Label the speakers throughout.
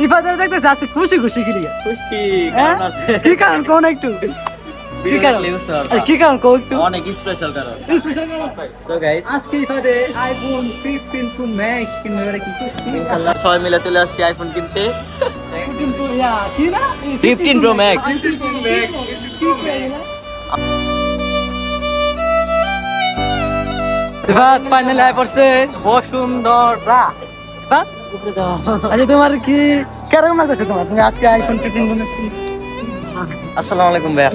Speaker 1: ইফাদের দেখতে যাচ্ছে খুশি খুশি কি লিগা
Speaker 2: খুশি কারণ আছে
Speaker 1: কি কারণ কোন একটু কি কারণ কি কারণ কোন একটু
Speaker 2: অনেক স্পেশাল কারণ
Speaker 1: স্পেশাল কারণ
Speaker 2: তো গাইস
Speaker 1: আজকে ইফাদে আইফোন 15 প্রো ম্যাক্স কিনবে কি খুশি
Speaker 2: ইনশাআল্লাহ সবাই মিলে চলে আসছি আইফোন কিনতে
Speaker 1: 15 প্রো ইয়া কি না
Speaker 2: 15 প্রো ম্যাক্স
Speaker 1: এবার ফাইনাল আই পড়ছে বসুন্ধরা আচ্ছা তোমার কি কেরকম লাগতেছে তোমার তুমি আজকে আইফোন 15 প্রো ম্যাক্স কিনবে
Speaker 2: আসসালামু আলাইকুম ভাইয়া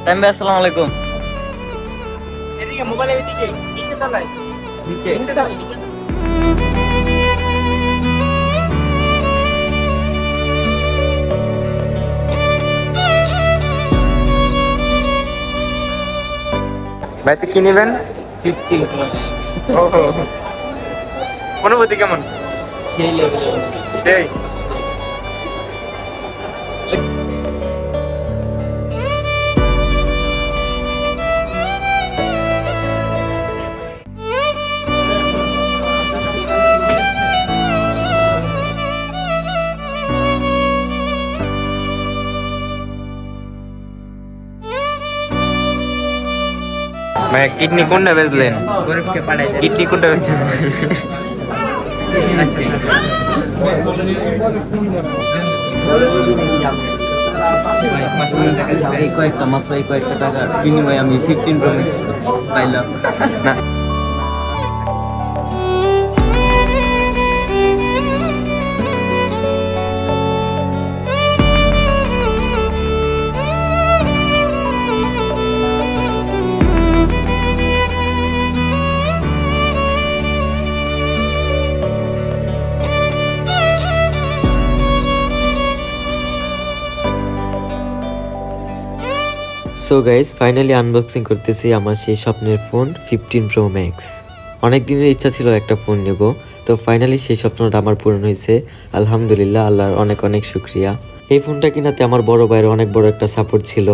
Speaker 2: তাইম ভাই আসসালামু আলাইকুম
Speaker 1: এদিকে মোবাইলে এদিকে নিচে দাঁড়াই নিচে দাঁড়াই নিচে
Speaker 3: ভাইসে কি নেবেন
Speaker 2: 15 প্রো ম্যাক্স
Speaker 3: অনুভূতি কেমন
Speaker 2: সেই লেভেল
Speaker 3: সেই ভাই কিডনি কোনটা বেচলেন গরিবকে পাঠাই কিডনি কোনটা বেচছেন আচ্ছা
Speaker 2: এই কয়েকটা মাত্র এই কয়েকটা টাকার বিনিময়ে আমি 15 প্রো ম্যাক্স পাইলাম
Speaker 3: না
Speaker 4: সো গাইস ফাইনালি আনবক্সিং করতেছি আমার সেই স্বপ্নের ফোন 15 প্রো ম্যাক্স। অনেক দিনের ইচ্ছা ছিল একটা ফোন নেব, তো ফাইনালি সেই স্বপ্নটা আমার পূরণ হয়েছে। আলহামদুলিল্লাহ, আল্লাহর অনেক অনেক শুকরিয়া। এই ফোনটা কিনাতে আমার বড় ভাইয়ের অনেক বড় একটা সাপোর্ট ছিল।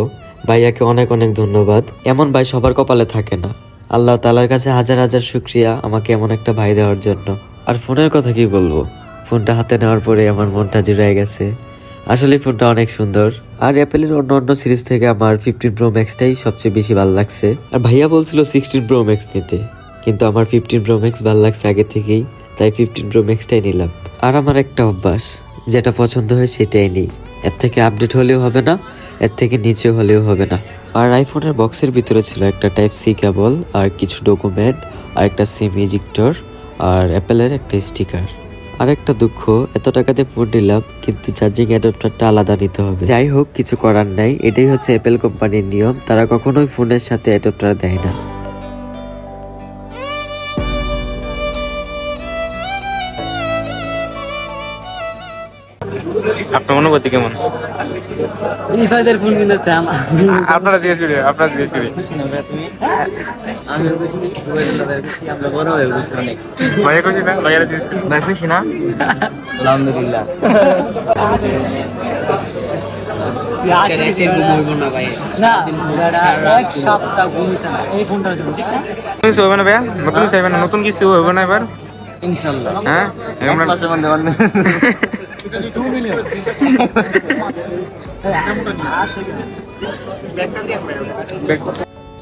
Speaker 4: ভাইয়াকে অনেক অনেক ধন্যবাদ। এমন ভাই সবার কপালে থাকে না। আল্লাহ তাআলার কাছে হাজার হাজার শুকরিয়া আমাকে এমন একটা ভাই দেওয়ার জন্য। আর ফোনের কথা কি বলবো, ফোনটা হাতে নেওয়ার পরে আমার মনটা জুড়ে গেছে। আসলে ফোনটা অনেক সুন্দর। আর অ্যাপেলের অন্য সিরিজ থেকে আমার 15 প্রো ম্যাক্সটাই সবচেয়ে বেশি ভালো লাগছে। আর ভাইয়া বলছিল 16 প্রো ম্যাক্স নিতে, কিন্তু আমার 15 প্রো ম্যাক্স ভালো লাগছে আগে থেকেই, তাই 15 প্রো ম্যাক্সটাই নিলাম। আর আমার একটা অভ্যাস, যেটা পছন্দ হয় সেটাই নিই। এর থেকে আপডেট হলেও হবে না, এর থেকে নিচে হলেও হবে না। আর আইফোনের বক্সের ভিতরে ছিল একটা টাইপ সি কেবল, আর কিছু ডকুমেন্ট, আর একটা সিম ইজেক্টর, আর অ্যাপেলের একটা স্টিকার। আর একটা দুঃখ, এত টাকাতে ফোন নিলাম কিন্তু চার্জিং অ্যাডাপ্টারটা আলাদা নিতে হবে। যাই হোক, কিছু করার নাই, এটাই হচ্ছে অ্যাপেল কোম্পানির নিয়ম। তারা কখনোই ফোনের সাথে অ্যাডাপ্টার দেয় না।
Speaker 3: আপনার অনুভূতি কেমন?
Speaker 1: ইফাদের ফোন কিনেছে
Speaker 3: আপনারা জিজ্ঞেস করি, আপনারা জিজ্ঞেস করি।
Speaker 2: আমি খুশি, আমরা বড় হয়ে খুশি অনেক।
Speaker 3: ভাইয়া খুশি না? ভাইয়ারা জিজ্ঞেস করি।
Speaker 2: ভাই খুশি না? আলহামদুলিল্লাহ।
Speaker 1: এক সপ্তাহ ঘুমিয়েছে না এই ফোনটার জন্য, ঠিক না?
Speaker 3: কিছু হবে না ভাইয়া, নতুন কিছু হবে না, নতুন কিছু হবে না এবার।
Speaker 2: ইনশাআল্লাহ
Speaker 3: হ্যাঁ,
Speaker 2: এক মাসের মধ্যে বানাবো।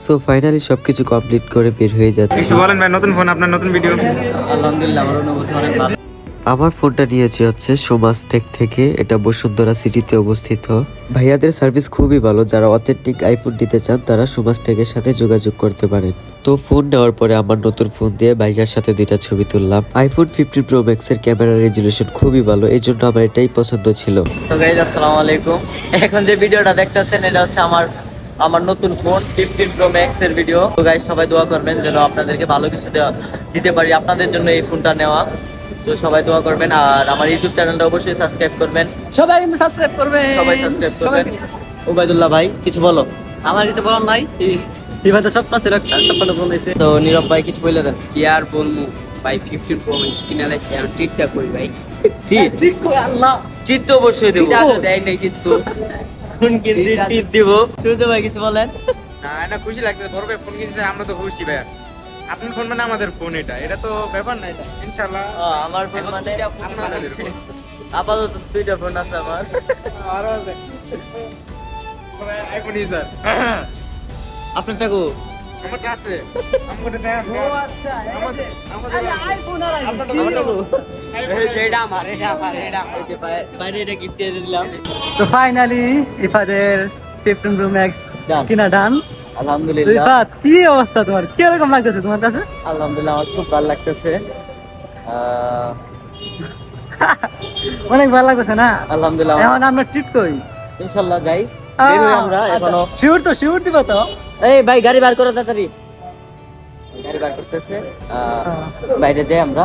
Speaker 4: সো ফাইনালি সবকিছু কমপ্লিট করে বের হয়ে যাচ্ছে।
Speaker 3: কিছু বলেন ভাই, নতুন ফোন, আপনার নতুন ভিডিও।
Speaker 2: আলহামদুলিল্লাহ, আমার অনুভূতি অনেক ভালো।
Speaker 4: আমার ফোনটা নিয়েছি হচ্ছে সোমাস টেক থেকে, এটা বসুন্ধরা সিটিতে অবস্থিত। ভাইয়াদের সার্ভিস খুবই ভালো। যারা অথেন্টিক আইফোন নিতে চান তারা সোমাস টেকের সাথে যোগাযোগ করতে পারেন। তো ফোন নেওয়ার পরে আমার নতুন ফোন দিয়ে ভাইয়ার সাথে 2টা ছবি তুললাম। আইফোন 15 প্রো ম্যাক্স এর ক্যামেরা রেজুলেশন খুবই ভালো, এই জন্য আমার এটাই পছন্দ ছিল।
Speaker 2: সো গাইস, আসসালামু আলাইকুম। এখন যে ভিডিওটা দেখতেছেন এটা হচ্ছে আমার নতুন ফোন 15 প্রো ম্যাক্স এর ভিডিও। তো গাইস, সবাই দোয়া করবেন যেন আপনাদেরকে ভালো কিছু দিতে পারি। আপনাদের জন্য এই ফোনটা নেওয়া, তো সবাই দোয়া করবেন। আর আমার ইউটিউব চ্যানেলটা অবশ্যই সাবস্ক্রাইব করবেন।
Speaker 1: সবাই কিন্তু সাবস্ক্রাইব করবে,
Speaker 2: সবাই সাবস্ক্রাইব করবেন। ওবায়দুল্লাহ ভাই, কিছু বলো।
Speaker 1: আমার কিছু বলার নাই, ইফাদের সব পাশে রাখতে সবটা বলেছে।
Speaker 2: তো নীরব ভাই কিছু বলে দেন।
Speaker 5: কি আর বলবো ভাই, 15 প্রো ম্যাক্স কিনে লাইছি, আর ট্রিটটা কই ভাই?
Speaker 2: ঠিক করে আল্লাহ চিট তো অবশ্যই দেব।
Speaker 5: টাকা দেয় নাই কিন্তু
Speaker 2: ফোন কিনছি, টিপ দিব। সূর্য ভাই কিছু বলেন।
Speaker 3: না, এটা খুশি লাগছে, বড় ভাই ফোন কিনছে, আমরা তো খুশি ভাইয়া। আপনার ফোন মানে আমাদের ফোন, এটা তো ব্যাপার না, এটা ইনশাআল্লাহ
Speaker 2: আমার ফোন মানে
Speaker 3: আপনাদের ফোন।
Speaker 2: আপাতত দুইটা ফোন আছে আমার।
Speaker 1: আরো আছে আইফোন ইউজার
Speaker 2: আপনার টাকু
Speaker 1: আমারটা আছে আমারটা দেন ও আচ্ছা আমাদের আইফোন আর
Speaker 2: আমার টাকু
Speaker 5: এই যে এটা আমার এটা
Speaker 2: এই যে বাইরে এটা গিফট দিয়ে দিলাম।
Speaker 6: তো ফাইনালি ইফাদের 15 Pro Max
Speaker 2: Done.
Speaker 6: কিনা ডান।
Speaker 2: আলহামদুলিল্লাহ,
Speaker 6: ইফাত কি অবস্থা তোমার, কি রকম লাগতেছে তোমার কাছে?
Speaker 2: আলহামদুলিল্লাহ আমার খুব ভালো লাগতেছে।
Speaker 6: অনেক ভালো লাগতেছে না?
Speaker 2: আলহামদুলিল্লাহ
Speaker 6: এখন আমরা ট্রিপ কই?
Speaker 2: ইনশাআল্লাহ যাই, বের হই আমরা এখনো।
Speaker 6: শিওর দিবা তো?
Speaker 2: এই ভাই গাড়ি বার করো তাড়াতাড়ি, গাড়ি বার করতেছে। বাইরে যাই আমরা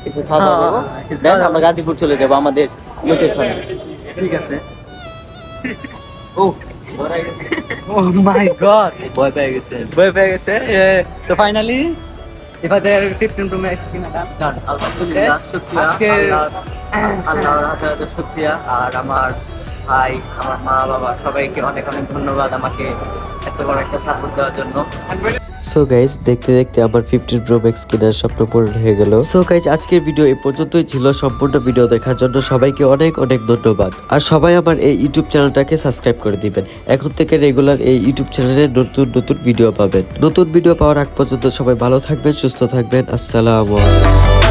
Speaker 2: কিছু খাওয়া দাওয়া করবো,
Speaker 6: কিছু
Speaker 2: দেন
Speaker 6: খাওয়া
Speaker 2: আমরা গাজীপুর চলে যাবো আমাদের লোকেশনে।
Speaker 6: ঠিক আছে।
Speaker 2: ও ভরাই গেছে,
Speaker 6: ও মাই গড,
Speaker 2: ভয় পেয়ে গেছে।
Speaker 6: ভয় পেয়ে গেছে। তো ফাইনালি ইফাদের 15 Pro Max কিনা ডান।
Speaker 2: আলহামদুলিল্লাহ, শুকরিয়া
Speaker 6: আজকে-
Speaker 2: আল্লাহর হাজার হাজার শুকরিয়া। আর আমার ভাই, আমার মা বাবা সবাইকে অনেক অনেক ধন্যবাদ আমাকে এত বড় একটা সাপোর্ট দেওয়ার জন্য।
Speaker 4: সো গাইজ দেখতে দেখতে আমার 15 Pro Max কেনার স্বপ্ন পূরণ হয়ে গেল। সো গাইজ আজকের ভিডিও এই পর্যন্তই ছিল। সম্পূর্ণ ভিডিও দেখার জন্য সবাইকে অনেক অনেক ধন্যবাদ। আর সবাই আমার এই ইউটিউব চ্যানেলটাকে সাবস্ক্রাইব করে দিবেন। এখন থেকে রেগুলার এই ইউটিউব চ্যানেলে নতুন নতুন ভিডিও পাবেন। নতুন ভিডিও পাওয়ার আগ পর্যন্ত সবাই ভালো থাকবেন, সুস্থ থাকবেন। আসসালামু আলাইকুম।